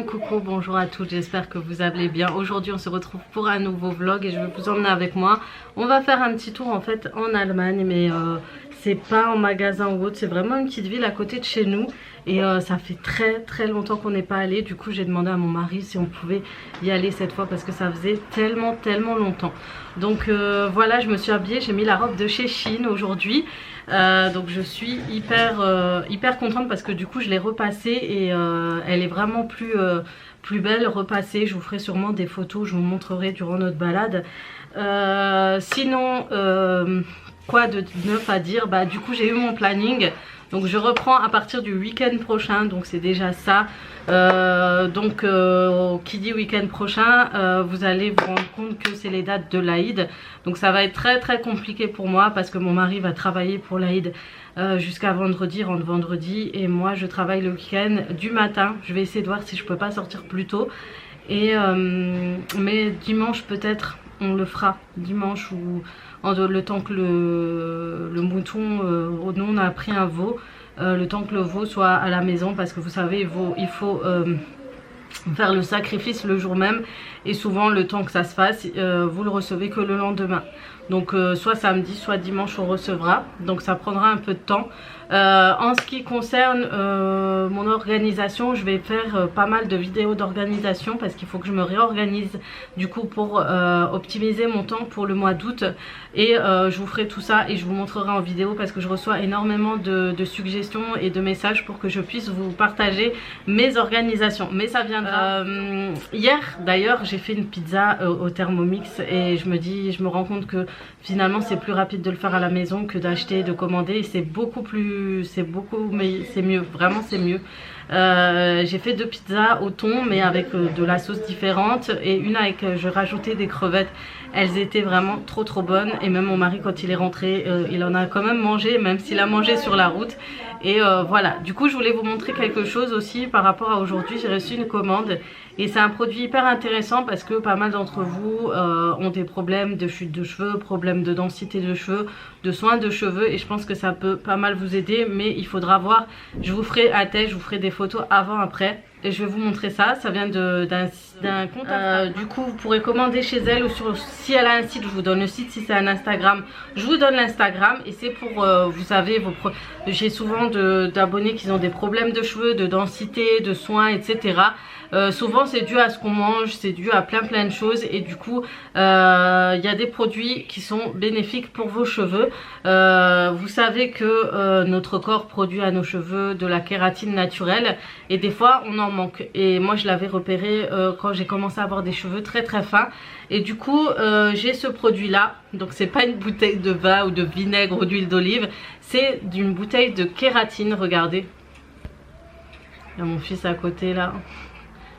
Coucou, bonjour à toutes, j'espère que vous allez bien. Aujourd'hui on se retrouve pour un nouveau vlog et je vais vous emmener avec moi. On va faire un petit tour en fait en Allemagne, mais c'est pas en magasin ou autre, c'est vraiment une petite ville à côté de chez nous. Et ça fait très longtemps qu'on n'est pas allé. Du coup j'ai demandé à mon mari si on pouvait y aller cette fois parce que ça faisait tellement longtemps. Donc voilà, je me suis habillée, j'ai mis la robe de chez Shein aujourd'hui. Donc je suis hyper contente parce que du coup je l'ai repassée et elle est vraiment plus belle repassée. Je vous ferai sûrement des photos, je vous montrerai durant notre balade. Sinon quoi de neuf à dire, bah du coup j'ai eu mon planning. Donc je reprends à partir du week-end prochain, donc c'est déjà ça. Qui dit week-end prochain, vous allez vous rendre compte que c'est les dates de l'Aïd. Donc ça va être très compliqué pour moi parce que mon mari va travailler pour l'Aïd jusqu'à vendredi, rentre vendredi. Et moi je travaille le week-end du matin. Je vais essayer de voir si je peux pas sortir plus tôt. Et mais dimanche peut-être on le fera. Dimanche ou le temps que le mouton, nous on a pris un veau. Le temps que le veau soit à la maison parce que vous savez il faut faire le sacrifice le jour même et souvent le temps que ça se fasse vous le recevez que le lendemain. Donc soit samedi soit dimanche on recevra, donc ça prendra un peu de temps. En ce qui concerne mon organisation, je vais faire pas mal de vidéos d'organisation parce qu'il faut que je me réorganise du coup pour optimiser mon temps pour le mois d'août. Et je vous ferai tout ça et je vous montrerai en vidéo parce que je reçois énormément de suggestions et de messages pour que je puisse vous partager mes organisations. Mais ça viendra. Hier d'ailleurs j'ai fait une pizza au Thermomix et je me rends compte que finalement c'est plus rapide de le faire à la maison que d'acheter et de commander. Et c'est mais c'est mieux, vraiment c'est mieux. J'ai fait 2 pizzas au thon mais avec de la sauce différente et une avec je rajoutais des crevettes. Elles étaient vraiment trop bonnes et même mon mari quand il est rentré il en a quand même mangé, même s'il a mangé sur la route. Et voilà, du coup je voulais vous montrer quelque chose aussi par rapport à aujourd'hui. J'ai reçu une commande et c'est un produit hyper intéressant parce que pas mal d'entre vous ont des problèmes de chute de cheveux, problèmes de densité de cheveux, de soins de cheveux, et je pense que ça peut pas mal vous aider. Mais il faudra voir, je vous ferai un test, je vous ferai des photos avant après et je vais vous montrer ça. Ça vient d'un compte du coup vous pourrez commander chez elle ou si elle a un site, je vous donne le site. Si c'est un Instagram, je vous donne l'Instagram. Et c'est pour vous savez j'ai souvent d'abonnés qui ont des problèmes de cheveux, de densité, de soins, etc. Souvent c'est dû à ce qu'on mange, c'est dû à plein de choses. Et du coup il y a des produits qui sont bénéfiques pour vos cheveux. Vous savez que notre corps produit à nos cheveux de la kératine naturelle et des fois on en manque. Et moi je l'avais repéré quand j'ai commencé à avoir des cheveux très fins. Et du coup j'ai ce produit là. Donc c'est pas une bouteille de vin ou de vinaigre ou d'huile d'olive, c'est d'une bouteille de kératine. Regardez, il y a mon fils à côté là.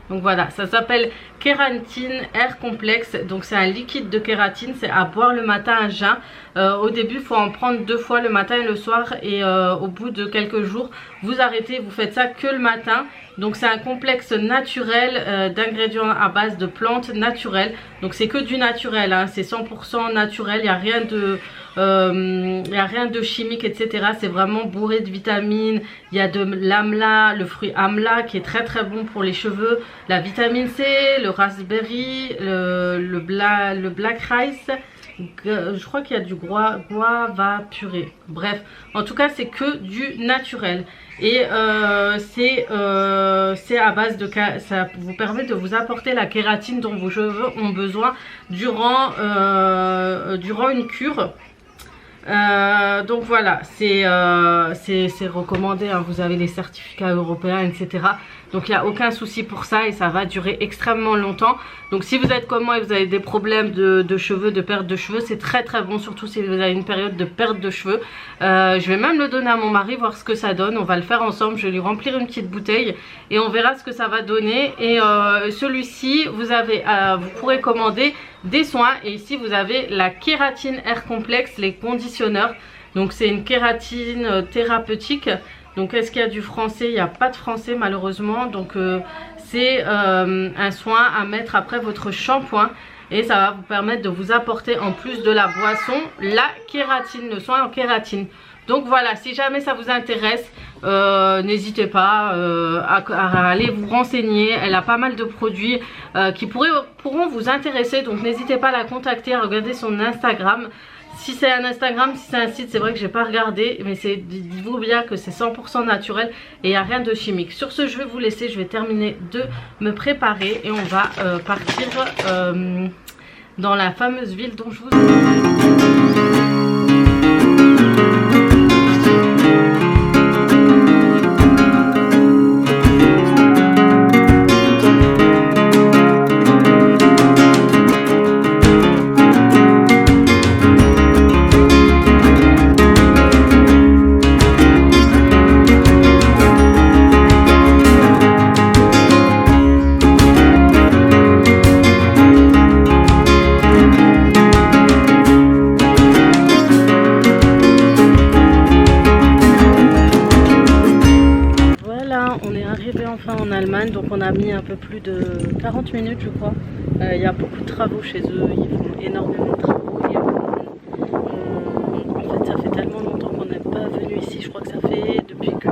Donc voilà, ça s'appelle Kératine Air Complexe. Donc c'est un liquide de kératine, c'est à boire le matin à jeun. Au début il faut en prendre 2 fois, le matin et le soir. Et au bout de quelques jours vous arrêtez, vous faites ça que le matin. Donc c'est un complexe naturel d'ingrédients à base de plantes naturelles. Donc c'est que du naturel, hein, c'est 100% naturel, il n'y a rien de chimique, etc. C'est vraiment bourré de vitamines. Il y a de l'amla, le fruit amla qui est très bon pour les cheveux, la vitamine C, le raspberry, le black rice. Je crois qu'il y a du guava purée. Bref, en tout cas c'est que du naturel. Et c'est à base de, ça vous permet de vous apporter la kératine dont vos cheveux ont besoin durant une cure. Donc voilà, c'est recommandé, hein, vous avez les certificats européens, etc. Donc il n'y a aucun souci pour ça et ça va durer extrêmement longtemps. Donc si vous êtes comme moi et vous avez des problèmes de cheveux, de perte de cheveux, c'est très bon, surtout si vous avez une période de perte de cheveux. Je vais même le donner à mon mari, voir ce que ça donne. On va le faire ensemble, je vais lui remplir une petite bouteille et on verra ce que ça va donner. Et celui-ci, vous pourrez commander des soins. Et ici vous avez la kératine Air Complexe, les conditionneurs. Donc c'est une kératine thérapeutique. Donc est-ce qu'il y a du français? Il n'y a pas de français malheureusement. Donc c'est un soin à mettre après votre shampoing. Et ça va vous permettre de vous apporter en plus de la boisson la kératine, le soin en kératine. Donc voilà, si jamais ça vous intéresse, n'hésitez pas à aller vous renseigner. Elle a pas mal de produits qui pourront vous intéresser. Donc n'hésitez pas à la contacter, à regarder son Instagram. Si c'est un Instagram, si c'est un site, c'est vrai que j'ai pas regardé, mais dites-vous bien que c'est 100% naturel et il n'y a rien de chimique. Sur ce, je vais vous laisser, je vais terminer de me préparer et on va partir dans la fameuse ville dont je vous ai dit. En Allemagne, donc on a mis un peu plus de 40 minutes je crois. Il y a beaucoup de travaux chez eux, ils font énormément de travaux et en fait ça fait tellement longtemps qu'on n'est pas venu ici. Je crois que ça fait depuis que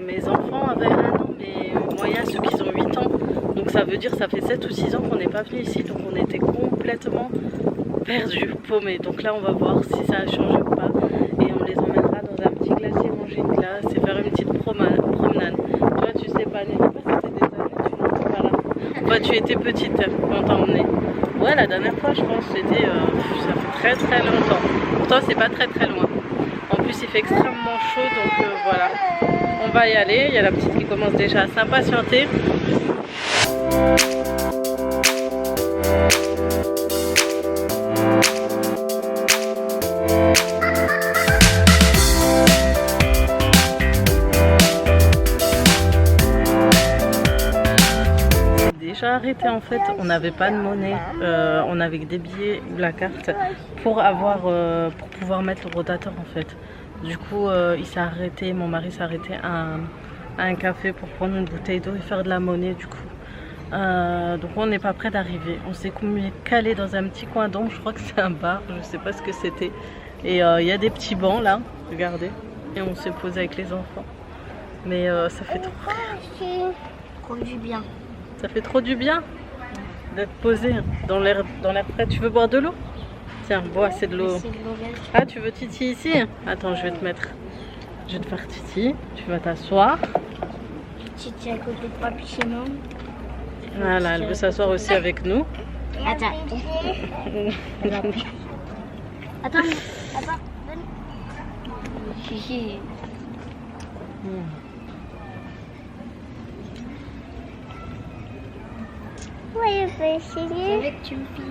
mes enfants avaient 1 an, mais moyen ceux qui ont 8 ans, donc ça veut dire ça fait 7 ou 6 ans qu'on n'est pas venu ici, donc on était complètement perdus, paumés. Donc là on va voir si ça a changé ou pas et on les emmènera dans un petit glacier, manger une glace et faire une petite promenade. Toi tu sais pas, n'est-ce pas, ça fait des années tu n'étais pas là. Enfin tu étais petite quand on t'a emmené. Ouais, la dernière fois je pense c'était ça fait très longtemps. Pourtant c'est pas très loin. En plus il fait extrêmement chaud, donc voilà. On va y aller, il y a la petite qui commence déjà à s'impatienter. Arrêté en fait, on n'avait pas de monnaie, on avait des billets ou la carte pour pouvoir mettre le rotateur en fait. Du coup il s'est arrêté, mon mari s'est arrêté à un café pour prendre une bouteille d'eau et faire de la monnaie du coup. Donc on n'est pas près d'arriver, on s'est calé dans un petit coin d'ombre, je crois que c'est un bar, je sais pas ce que c'était. Et il y a des petits bancs là, regardez, et on s'est posé avec les enfants. Mais ça fait trop du bien. Ça fait trop du bien d'être posé dans l'air frais. Tu veux boire de l'eau? Tiens, bois assez de l'eau. Ah, tu veux Titi ici? Attends, je vais te faire Titi. Tu vas t'asseoir. Titi à côté de papi chez nous. Voilà, elle veut s'asseoir aussi avec nous. Attends. Attends, donne. Ouais, je peux essayer. Avec tu me filmes.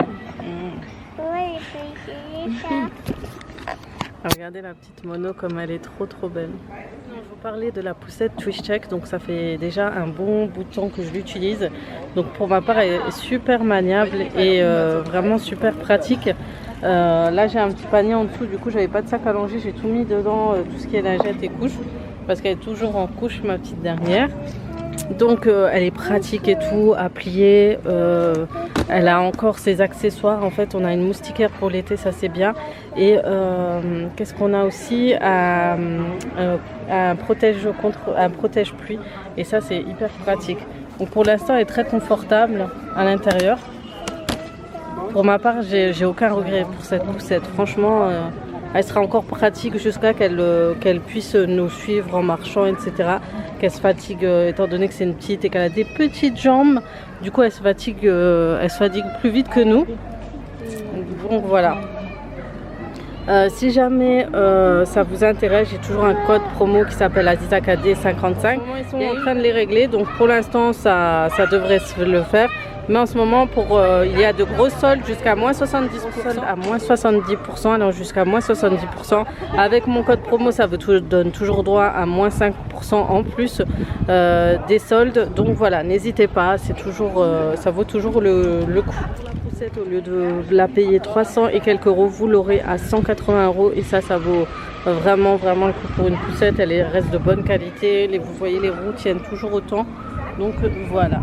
Ouais, je peux essayer ça. Regardez la petite mono comme elle est trop belle. Je vais vous parler de la poussette TwistCheck. Donc ça fait déjà un bon bout de temps que je l'utilise. Donc pour ma part elle est super maniable et vraiment super pratique. Là j'ai un petit panier en dessous, du coup j'avais pas de sac à langer, j'ai tout mis dedans, tout ce qui est lingette et couche, parce qu'elle est toujours en couche ma petite dernière. Donc elle est pratique et tout à plier, elle a encore ses accessoires, en fait on a une moustiquaire pour l'été, ça c'est bien, et qu'est-ce qu'on a aussi, un protège pluie, et ça c'est hyper pratique. Donc pour l'instant elle est très confortable à l'intérieur. Pour ma part j'ai aucun regret pour cette poussette, franchement elle sera encore pratique jusqu'à qu'elle puisse nous suivre en marchant, etc. Qu'elle se fatigue, étant donné que c'est une petite et qu'elle a des petites jambes. Du coup, elle se fatigue plus vite que nous. Donc voilà. Si jamais ça vous intéresse, j'ai toujours un code promo qui s'appelle AzizaKD55. Ils sont en train de les régler, donc pour l'instant ça devrait se le faire. Mais en ce moment, il y a de gros soldes jusqu'à moins 70%, alors jusqu'à moins 70%. Avec mon code promo, ça vous donne toujours droit à moins 5% en plus des soldes. Donc voilà, n'hésitez pas, c'est toujours, ça vaut toujours le coup. La poussette, au lieu de la payer 300 et quelques euros, vous l'aurez à 180 € et ça vaut vraiment le coup pour une poussette. Elle reste de bonne qualité, vous voyez les roues tiennent toujours autant. Donc voilà.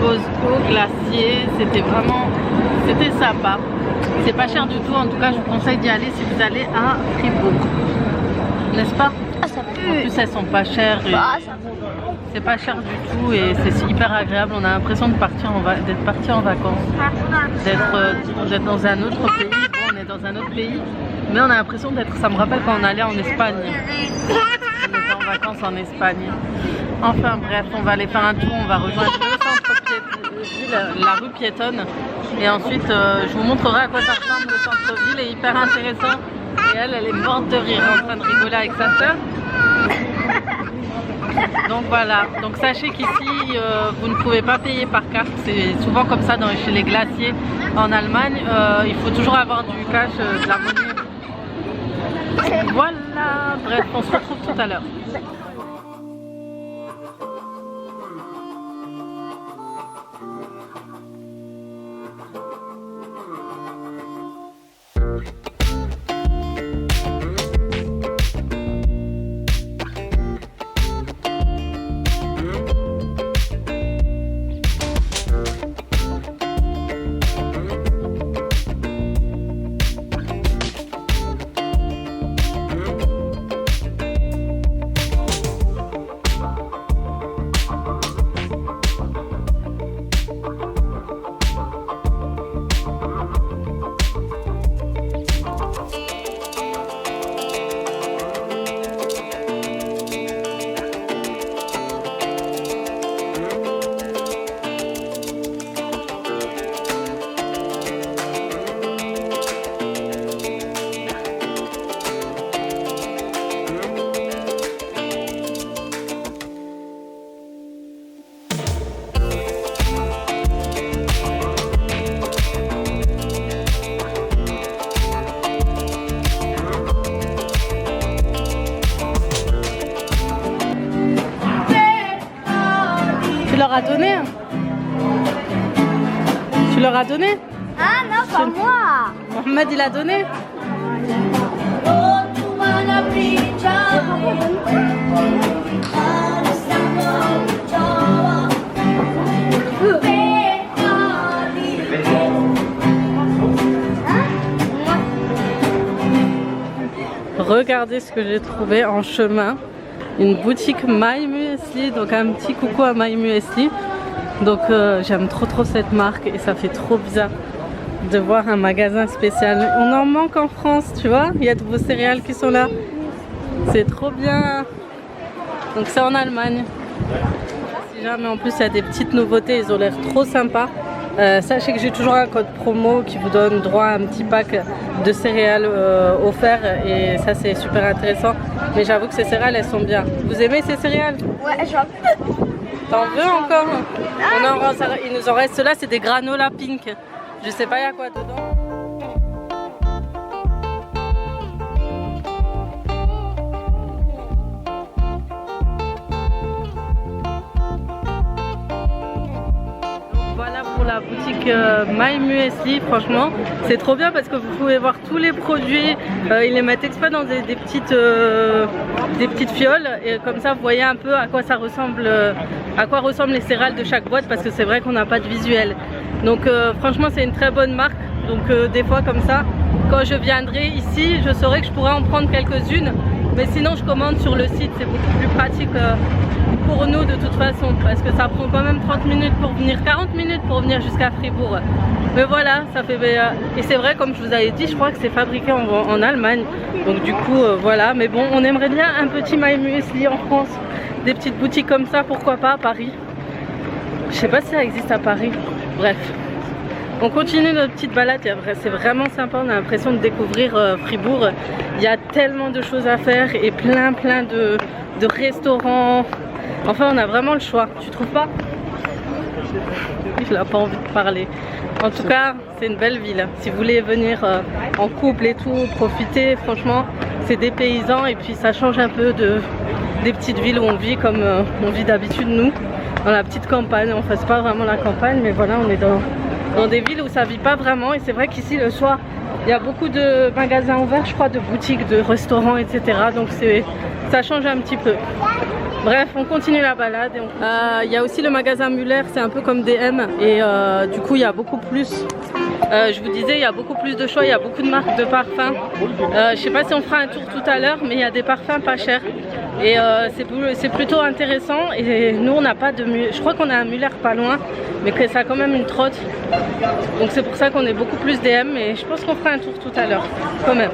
pause au glacier. C'était sympa. C'est pas cher du tout, en tout cas je vous conseille d'y aller si vous allez à Fribourg. N'est-ce pas? Ah, ça pue. En plus elles sont pas chères. C'est pas cher du tout et c'est hyper agréable. On a l'impression d'être parti en vacances. D'être dans un autre pays. Bon, on est dans un autre pays. Mais on a l'impression d'être... Ça me rappelle quand on allait en Espagne. On était en vacances en Espagne. Enfin bref, on va aller faire un tour. On va rejoindre le centre-ville, la rue piétonne. Et ensuite, je vous montrerai à quoi ça ressemble. Le centre-ville est hyper intéressant. Et elle est morte de rire en train de rigoler avec sa soeur. Donc voilà, donc sachez qu'ici vous ne pouvez pas payer par carte, c'est souvent comme ça chez les glaciers en Allemagne, il faut toujours avoir du cash, de la monnaie. Voilà, bref, on se retrouve tout à l'heure. Tu leur as donné? Tu leur as donné? Ah non, pas moi. Mohamed il a donné? Regardez ce que j'ai trouvé en chemin. Une boutique My Muesli, donc un petit coucou à My Muesli. Donc j'aime trop cette marque et ça fait trop bizarre de voir un magasin spécial. On en manque en France, tu vois, il y a de vos céréales qui sont là. C'est trop bien. Donc c'est en Allemagne. Si jamais en plus il y a des petites nouveautés, ils ont l'air trop sympas. Sachez que j'ai toujours un code promo qui vous donne droit à un petit pack de céréales offert et ça c'est super intéressant. Mais j'avoue que ces céréales elles sont bien. Vous aimez ces céréales? Ouais, j'en veux. T'en veux encore? Il nous en reste là, c'est des granola pink. Je sais pas il y a quoi dedans. La boutique My Muesli, franchement c'est trop bien parce que vous pouvez voir tous les produits, ils les mettent exprès dans des petites fioles et comme ça vous voyez un peu à quoi ça ressemble, à quoi ressemblent les céréales de chaque boîte parce que c'est vrai qu'on n'a pas de visuel. Donc franchement c'est une très bonne marque, donc des fois comme ça quand je viendrai ici je saurai que je pourrais en prendre quelques-unes, mais sinon je commande sur le site, c'est beaucoup plus pratique pour nous de toute façon parce que ça prend quand même 30 minutes pour venir, 40 minutes pour venir jusqu'à Fribourg. Mais voilà, ça fait et c'est vrai comme je vous avais dit, je crois que c'est fabriqué en Allemagne. Donc du coup voilà, mais bon, on aimerait bien un petit My Muesli en France, des petites boutiques comme ça, pourquoi pas à Paris. Je sais pas si ça existe à Paris. Bref. On continue notre petite balade, c'est vraiment sympa, on a l'impression de découvrir Fribourg. Il y a tellement de choses à faire et plein de restaurants. Enfin on a vraiment le choix, tu trouves pas? Il n'a pas envie de parler. En tout cas c'est une belle ville. Si vous voulez venir en couple et tout, profiter, franchement c'est dépaysant et puis ça change un peu des petites villes où on vit comme on vit d'habitude nous. Dans la petite campagne, enfin c'est pas vraiment la campagne mais voilà on est dans des villes où ça vit pas vraiment et c'est vrai qu'ici le soir il y a beaucoup de magasins ouverts, je crois, de boutiques, de restaurants, etc. Donc ça change un petit peu. Bref, on continue la balade. Il y a aussi le magasin Muller, c'est un peu comme DM. Et du coup, il y a beaucoup plus. Je vous disais, il y a beaucoup plus de choix, il y a beaucoup de marques de parfums. Je sais pas si on fera un tour tout à l'heure, mais il y a des parfums pas chers. Et c'est plutôt intéressant. Et nous, on n'a pas de Muller. Je crois qu'on a un Muller pas loin, mais que ça a quand même une trotte. Donc c'est pour ça qu'on est beaucoup plus DM. Mais je pense qu'on fera un tour tout à l'heure, quand même.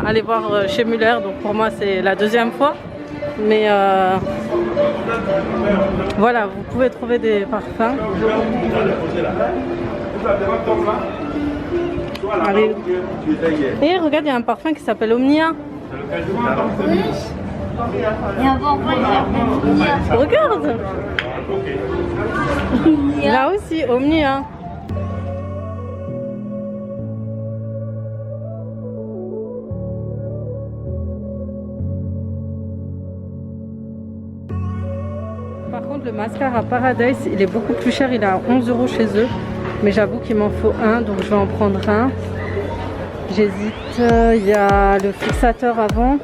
Aller voir chez Muller, donc pour moi c'est la deuxième fois, mais voilà, vous pouvez trouver des parfums. Allez. Et regarde, il y a un parfum qui s'appelle Omnia. Regarde, là aussi Omnia. Par contre, le mascara Paradise, il est beaucoup plus cher, il est à 11 € chez eux. Mais j'avoue qu'il m'en faut un, donc je vais en prendre un. J'hésite, il y a le fixateur avant.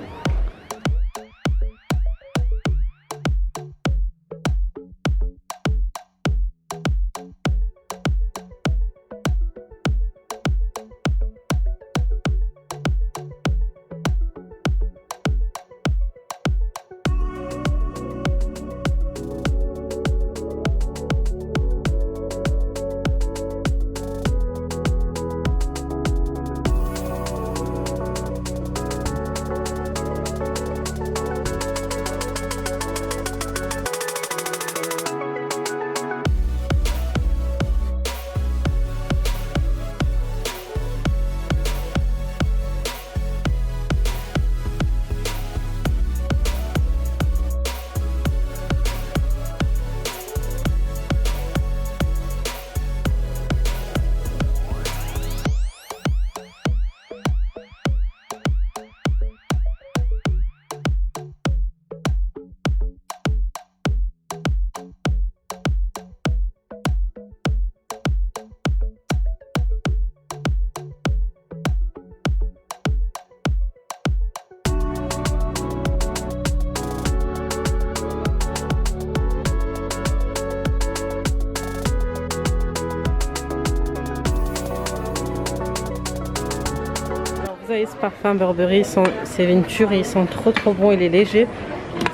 Vous avez ce parfum Burberry, c'est une tuerie, ils sont trop bons, il est léger.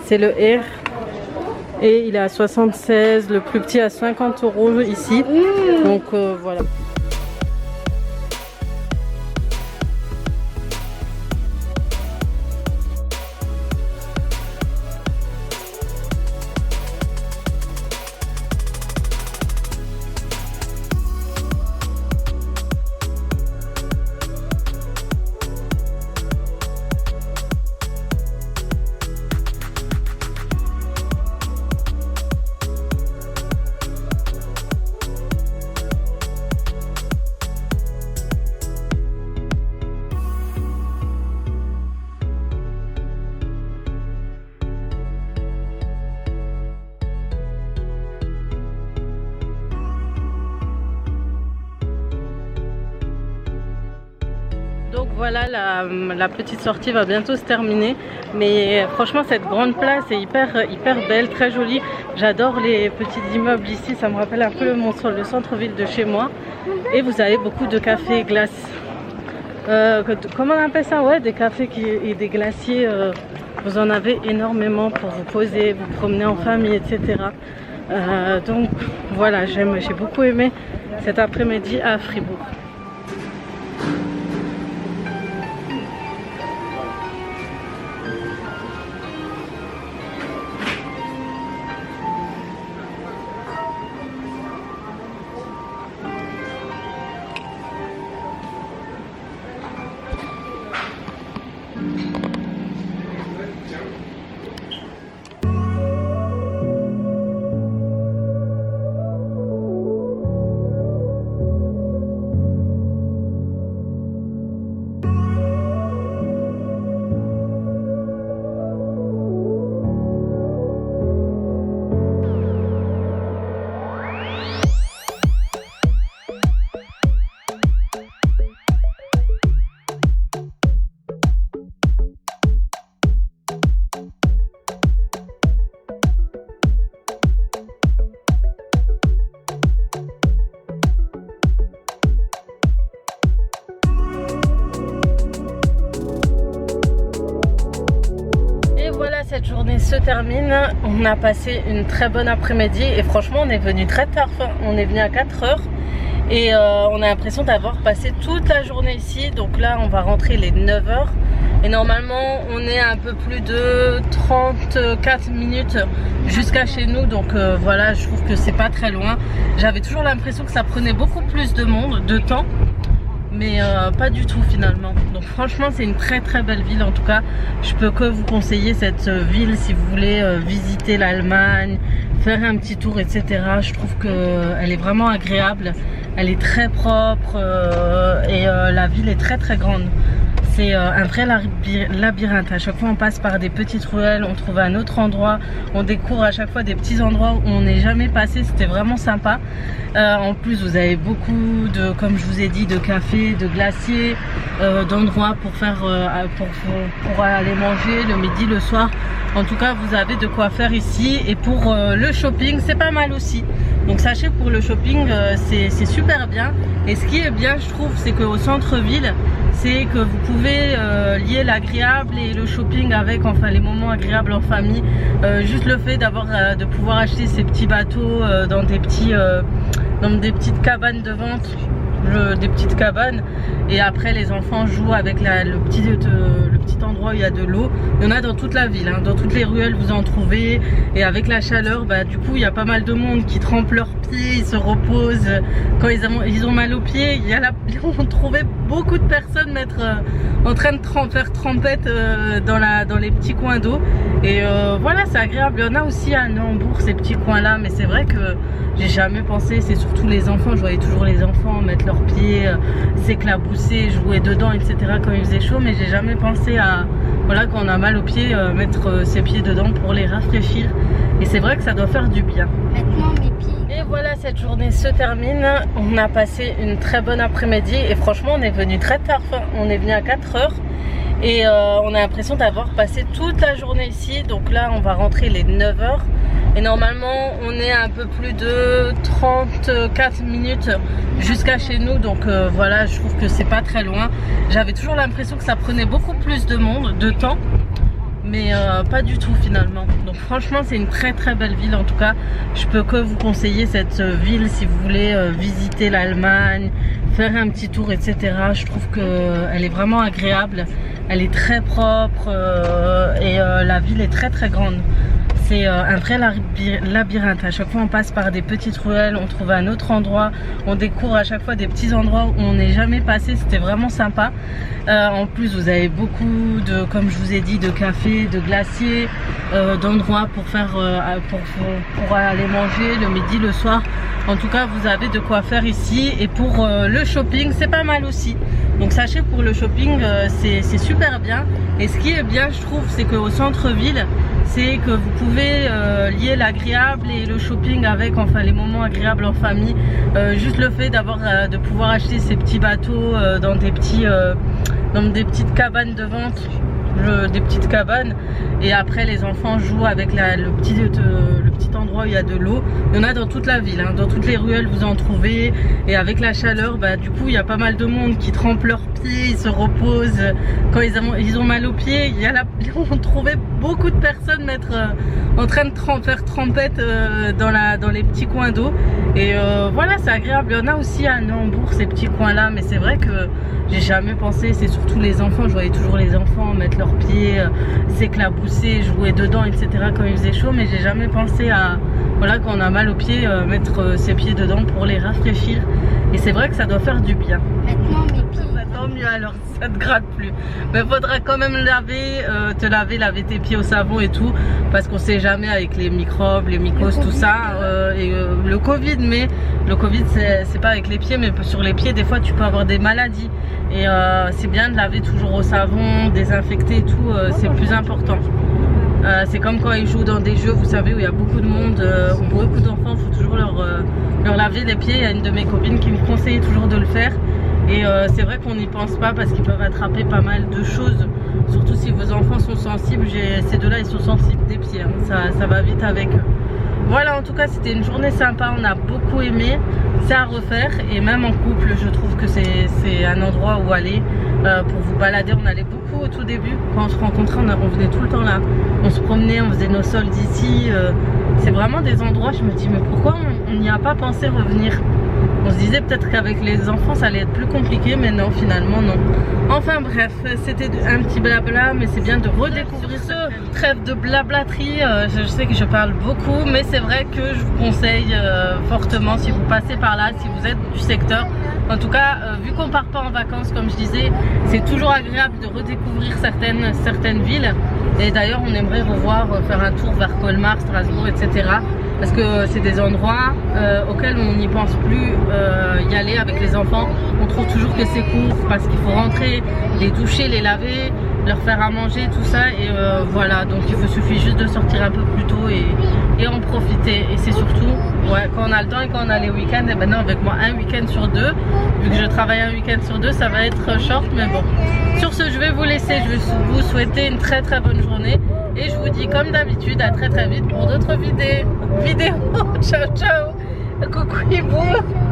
C'est le Air et il est à 76, le plus petit à 50 € ici. Donc voilà. voilà, la petite sortie va bientôt se terminer. Mais franchement, cette grande place est hyper belle, très jolie. J'adore les petits immeubles ici, ça me rappelle un peu le centre-ville de chez moi. Et vous avez beaucoup de cafés glaces. Comment on appelle ça? Ouais, des cafés et des glaciers. Vous en avez énormément pour vous poser, vous promener en famille, etc. Donc voilà, j'ai beaucoup aimé cet après-midi à Fribourg. Cette journée se termine, on a passé une très bonne après-midi et franchement on est venu très tard, on est venu à 4 h et on a l'impression d'avoir passé toute la journée ici. Donc là on va rentrer les 9 h et normalement on est à un peu plus de 34 minutes jusqu'à chez nous. Donc voilà, je trouve que c'est pas très loin. J'avais toujours l'impression que ça prenait beaucoup plus de temps, mais pas du tout finalement. Donc franchement c'est une très belle ville. En tout cas je peux que vous conseiller cette ville si vous voulez visiter l'Allemagne, faire un petit tour, etc. Je trouve qu'elle est vraiment agréable, elle est très propre et la ville est très grande. C'est un vrai labyrinthe. À chaque fois on passe par des petites ruelles, on trouve un autre endroit, on découvre à chaque fois des petits endroits où on n'est jamais passé. C'était vraiment sympa. En plus vous avez beaucoup de, comme je vous ai dit, de cafés, de glaciers, d'endroits pour faire pour aller manger le midi, le soir. En tout cas vous avez de quoi faire ici. Et pour le shopping c'est pas mal aussi. Donc sachez que pour le shopping c'est super bien. Et ce qui est bien je trouve, c'est qu'au centre-ville, c'est que vous pouvez lier l'agréable et le shopping avec, enfin les moments agréables en famille. Juste le fait de pouvoir acheter ces petits bateaux dans des petites cabanes de vente, des petites cabanes, et après les enfants jouent avec le petit endroit où il y a de l'eau. Il y en a dans toute la ville, hein. Dans toutes les ruelles vous en trouvez, et avec la chaleur du coup il y a pas mal de monde qui trempent leurs pieds, ils se reposent quand ils ont mal aux pieds. On trouvait beaucoup de personnes en train de faire trempette dans les petits coins d'eau, et voilà, c'est agréable. Il y en a aussi à Hambourg ces petits coins là, mais c'est vrai que j'ai jamais pensé. C'est surtout les enfants, je voyais toujours les enfants mettre leurs pieds, s'éclabousser, jouer dedans, etc. quand il faisait chaud, mais j'ai jamais pensé à, voilà, quand on a mal aux pieds, mettre ses pieds dedans pour les rafraîchir. Et c'est vrai que ça doit faire du bien. Maintenant mes pieds. Et voilà, cette journée se termine, on a passé une très bonne après-midi et franchement on est venu très tard, on est venu à 4 h et on a l'impression d'avoir passé toute la journée ici. Donc là on va rentrer les 9 h et normalement on est à un peu plus de 34 minutes jusqu'à chez nous. Donc voilà, je trouve que c'est pas très loin. J'avais toujours l'impression que ça prenait beaucoup plus de temps, mais pas du tout finalement. Donc franchement c'est une très belle ville. En tout cas je peux que vous conseiller cette ville si vous voulez visiter l'Allemagne, faire un petit tour, etc. Je trouve qu'elle est vraiment agréable, elle est très propre et la ville est très grande. C'est un vrai labyrinthe. À chaque fois on passe par des petites ruelles, on trouve un autre endroit, on découvre à chaque fois des petits endroits où on n'est jamais passé. C'était vraiment sympa. En plus vous avez beaucoup de, comme je vous ai dit, de cafés, de glaciers, d'endroits pour aller manger le midi, le soir. En tout cas vous avez de quoi faire ici. Et pour le shopping c'est pas mal aussi. Donc sachez que pour le shopping c'est super bien. Et ce qui est bien je trouve, c'est qu'au centre-ville, c'est que vous pouvez lier l'agréable et le shopping avec, enfin les moments agréables en famille. Juste le fait de pouvoir acheter ces petits bateaux dans des petites cabanes de vente, des petites cabanes, et après les enfants jouent avec le petit endroit où il y a de l'eau. Il y en a dans toute la ville, hein, dans toutes les ruelles vous en trouvez, et avec la chaleur, bah, du coup il y a pas mal de monde qui trempent leurs pieds, ils se reposent quand ils ont mal aux pieds. On trouvait beaucoup de personnes en train de faire trempette dans les petits coins d'eau, et voilà, c'est agréable. Il y en a aussi à Naumbourg, ces petits coins là, mais c'est vrai que j'ai jamais pensé, c'est surtout les enfants, je voyais toujours les enfants mettre leurs pieds, s'éclabousser, jouer dedans, etc. quand il faisait chaud, mais j'ai jamais pensé à, voilà, quand on a mal aux pieds, mettre ses pieds dedans pour les rafraîchir. Et c'est vrai que ça doit faire du bien. Maintenant mes pieds. Tant mieux alors, ça te gratte plus. Mais faudra quand même laver tes pieds au savon et tout, parce qu'on sait jamais avec les microbes, les mycoses, tout ça, et le Covid. Mais le Covid c'est pas avec les pieds, mais sur les pieds des fois tu peux avoir des maladies. Et c'est bien de laver toujours au savon, désinfecter et tout, c'est le plus important. C'est comme quand ils jouent dans des jeux, vous savez, où il y a beaucoup de monde, où beaucoup d'enfants, il faut toujours leur laver les pieds. Il y a une de mes copines qui me conseillait toujours de le faire. Et c'est vrai qu'on n'y pense pas parce qu'ils peuvent attraper pas mal de choses. Surtout si vos enfants sont sensibles, ces deux-là ils sont sensibles des pieds, hein. Ça va vite avec eux. Voilà, en tout cas c'était une journée sympa, on a beaucoup aimé, c'est à refaire. Et même en couple je trouve que c'est un endroit où aller pour vous balader. On allait beaucoup au tout début, quand on se rencontrait on venait tout le temps là, on se promenait, on faisait nos soldes ici. C'est vraiment des endroits, je me dis mais pourquoi on n'y a pas pensé revenir? On se disait peut-être qu'avec les enfants ça allait être plus compliqué, mais non, finalement non. Enfin bref, c'était un petit blabla, mais c'est bien de redécouvrir ce trêve de blablaterie. Je sais que je parle beaucoup, mais c'est vrai que je vous conseille fortement, si vous passez par là, si vous êtes du secteur. En tout cas, vu qu'on part pas en vacances, comme je disais, c'est toujours agréable de redécouvrir certaines villes. Et d'ailleurs, on aimerait revoir, faire un tour vers Colmar, Strasbourg, etc. Parce que c'est des endroits auxquels on n'y pense plus y aller avec les enfants. On trouve toujours que c'est court parce qu'il faut rentrer, les doucher, les laver, leur faire à manger, tout ça. Et voilà, donc il suffit juste de sortir un peu plus tôt et en profiter. Et c'est surtout, ouais, quand on a le temps et quand on a les week-ends, et maintenant avec moi un week-end sur deux, vu que je travaille un week-end sur deux, ça va être short, mais bon. Sur ce, je vais vous laisser, je vais vous souhaiter une très très bonne journée. Et je vous dis comme d'habitude à très très vite pour d'autres vidéos. Ciao ciao. Coucou Ibou.